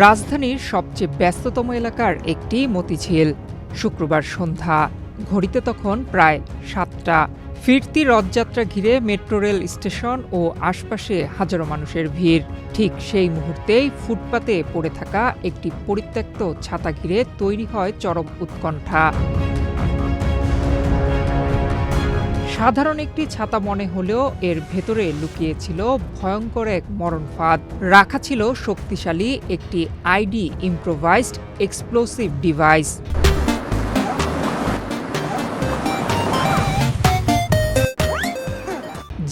রাজধানীর সবচেয়ে ব্যস্ততম এলাকার একটি মতিঝিল। শুক্রবার সন্ধ্যা, ঘড়িতে তখন প্রায় ৭টা। ফিরতি রথযাত্রা ঘিরে মেট্রো রেল স্টেশন ও আশপাশে হাজারো মানুষের ভিড়। ঠিক সেই মুহূর্তেই ফুটপাতে পড়ে থাকা একটি পরিত্যক্ত ছাতা ঘিরে তৈরি হয় চরম উৎকণ্ঠা। সাধারণ একটি ছাতা মনে হলেও এর ভেতরে লুকিয়েছিল ভয়ঙ্কর এক মরণফাঁদ। রাখা ছিল শক্তিশালী একটি আইডি ইম্প্রোভাইজড এক্সপ্লোসিভ ডিভাইস।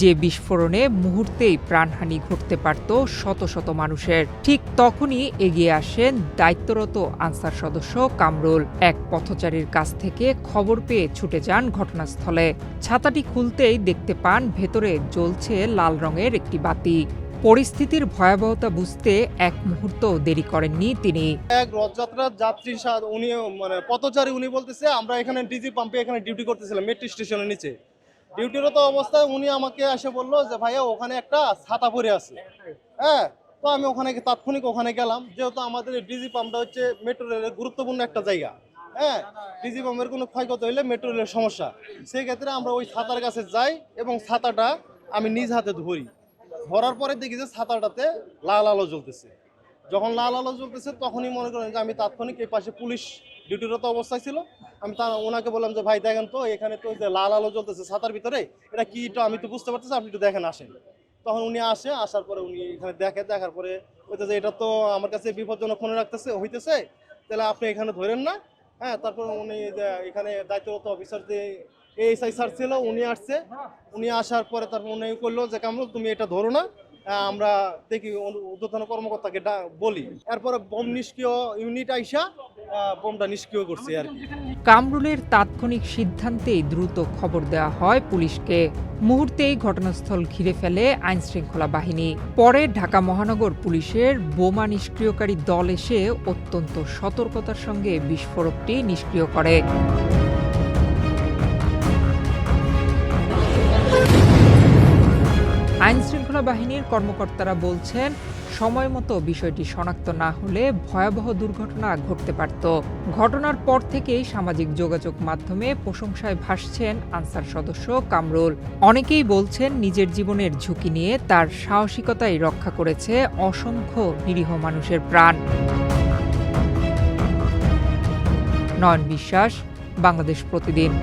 যে বিস্ফোরণে মুহূর্তেই প্রাণহানি ঘটতে পারত শত শত মানুষের। ঠিক তখনই এগিয়ে আসেন দায়িত্বরত আনসার সদস্য কামরুল। এক পথচারীর কাছ থেকে খবর পেয়ে ছুটে যান ঘটনাস্থলে। ছাতাটি খুলতেই দেখতে পান ভেতরে জ্বলছে লাল রঙের একটি বাতি। পরিস্থিতির ভয়াবহতা বুঝতে এক মুহূর্ত দেরি করেননি তিনি। এক রথযাত্রার যাত্রী উনি পথচারী উনি বলতেছে আমরা এখানে ডিজি পাম্পে এখানে ডিউটি করতেছিলাম মেট্রো স্টেশনের নিচে। ডিউটিরত অবস্থায় উনি আমাকে এসে বললো যে ভাইয়া ওখানে একটা ছাতা পড়ে আছে। হ্যাঁ, তো আমি তাৎক্ষণিক ওখানে গেলাম, যেহেতু আমাদের ডিজি পাম্পটা হচ্ছে মেট্রো রেলের গুরুত্বপূর্ণ একটা জায়গা। হ্যাঁ, ডিজি পাম্পের কোনো ক্ষয়ক্ষতি হলে মেট্রো রেলের সমস্যা। সেই ক্ষেত্রে আমরা ওই ছাতার কাছে যাই এবং ছাতাটা আমি নিজ হাতে ধরি। ধরার পরে দেখি যে ছাতাটাতে লাল আলো জ্বলতেছে। যখন লাল আলো জ্বলতেছে তখনই মনে করেন যে আমি তাৎক্ষণিক এই পাশে পুলিশ ডিউটিরত অবস্থায় ছিল, আমি ওনাকে বললাম যে ভাই দেখেন তো এখানে তো যে লাল আলো জ্বলতেছে ছাতার ভিতরে, এটা কি, তো আমি তো বুঝতে পারতেছি, আপনি একটু দেখেন আসেন। তখন উনি আসার পরে উনি এখানে দেখার পরে বলতেছে এটা তো আমার কাছে বিপজ্জনক মনে হইতেছে, তাহলে আপনি এখানে ধরেন না। হ্যাঁ, তারপর উনি এখানে দায়িত্বরত অফিসার যে এএসআই স্যার ছিল উনি আসছে। উনি আসার পরে তারপর উনি করলো যে কামরুল তুমি এটা ধরো না, আমরা দেখি ঊর্ধ্বতন কর্মকর্তাকে বলি। এরপরে বোম নিষ্ক্রিয় ইউনিট আইসা বোমটা নিষ্ক্রিয় করছে আর কি। কামরুলের তাৎক্ষণিক সিদ্ধান্তেই দ্রুত খবর দেওয়া হয় পুলিশকে। মুহূর্তেই ঘটনাস্থল ঘিরে ফেলে আইনশৃঙ্খলা বাহিনী। পরে ঢাকা মহানগর পুলিশের বোমা নিষ্ক্রিয়কারী দল এসে অত্যন্ত সতর্কতার সঙ্গে বিস্ফোরকটি নিষ্ক্রিয় করে। আইনশৃঙ্খলা বাহিনীর কর্মকর্তারা বলছেন, সময় মতো বিষয়টি শনাক্ত না হলে ভয়াবহ দুর্ঘটনা ঘটতে পারত। ঘটনার পর থেকেই সামাজিক যোগাযোগ মাধ্যমে প্রশংসায় ভাসছেন আনসার সদস্য কামরুল। অনেকেই বলছেন নিজের জীবনের ঝুঁকি নিয়ে তার সাহসিকতাই রক্ষা করেছে অসংখ্য নিরীহ মানুষের প্রাণ। নয়ন বিশ্বাস, বাংলাদেশ প্রতিদিন।